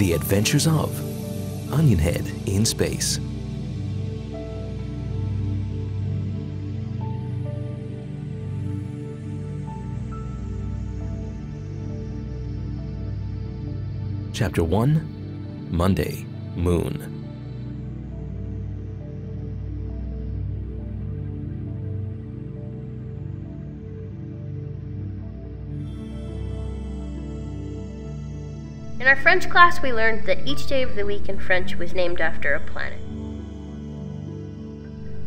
The Adventures of Onionhead in Space. Chapter 1, Monday, Moon. In our French class, we learned that each day of the week in French was named after a planet.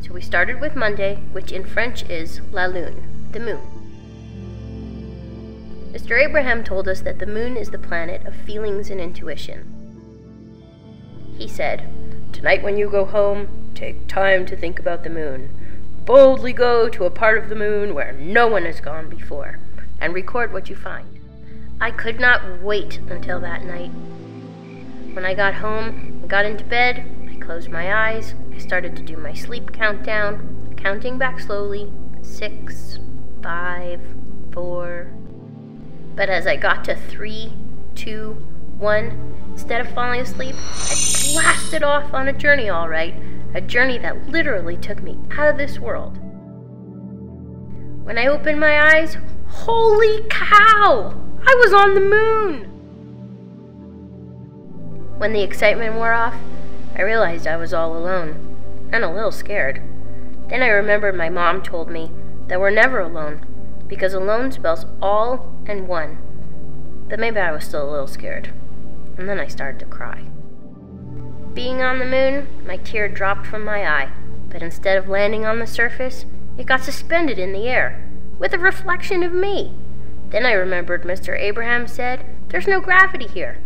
So we started with Monday, which in French is la lune, the moon. Mr. Abraham told us that the moon is the planet of feelings and intuition. He said, "Tonight when you go home, take time to think about the moon. Boldly go to a part of the moon where no one has gone before, and record what you find." I could not wait until that night. When I got home and got into bed, I closed my eyes. I started to do my sleep countdown, counting back slowly, 6, 5, 4. But as I got to 3, 2, 1, instead of falling asleep, I blasted off on a journey all right, a journey that literally took me out of this world. When I opened my eyes, holy cow! I was on the moon! When the excitement wore off, I realized I was all alone, and a little scared. Then I remembered my mom told me that we're never alone, because alone spells all and one. But maybe I was still a little scared, and then I started to cry. Being on the moon, my tear dropped from my eye, but instead of landing on the surface, it got suspended in the air, with a reflection of me. Then I remembered Mr. Abraham said, "There's no gravity here."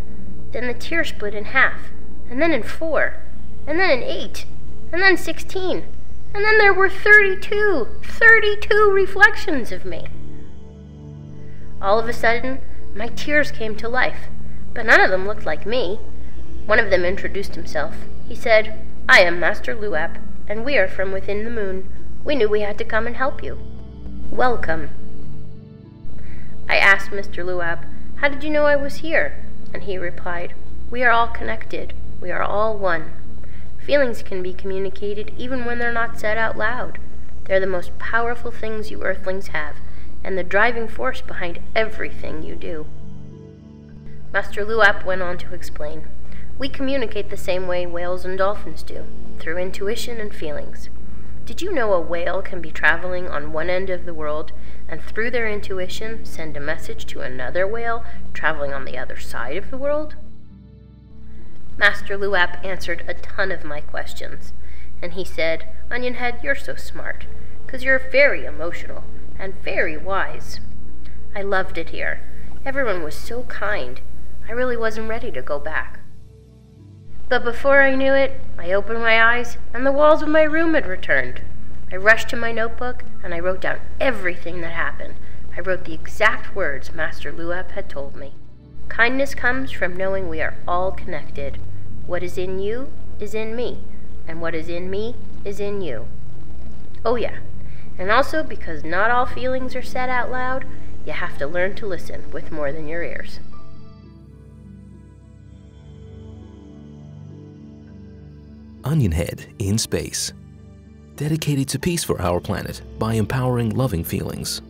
Then the tear split in half, and then in 4, and then in 8, and then 16, and then there were 32 reflections of me. All of a sudden, my tears came to life, but none of them looked like me. One of them introduced himself. He said, "I am Master Luap, and we are from within the moon. We knew we had to come and help you. Welcome." I asked Mr. Luap, "How did you know I was here?" And he replied, "We are all connected. We are all one. Feelings can be communicated even when they're not said out loud. They're the most powerful things you earthlings have, and the driving force behind everything you do." Master Luap went on to explain, "We communicate the same way whales and dolphins do, through intuition and feelings. Did you know a whale can be traveling on one end of the world and through their intuition send a message to another whale traveling on the other side of the world?" Master Luap answered a ton of my questions, and he said, "Onionhead, you're so smart, 'cause you're very emotional and very wise." I loved it here. Everyone was so kind. I really wasn't ready to go back. But before I knew it, I opened my eyes, and the walls of my room had returned. I rushed to my notebook, and I wrote down everything that happened. I wrote the exact words Master Luap had told me. "Kindness comes from knowing we are all connected. What is in you is in me, and what is in me is in you." Oh yeah, and also because not all feelings are said out loud, you have to learn to listen with more than your ears. Onionhead in Space. Dedicated to peace for our planet by empowering loving feelings.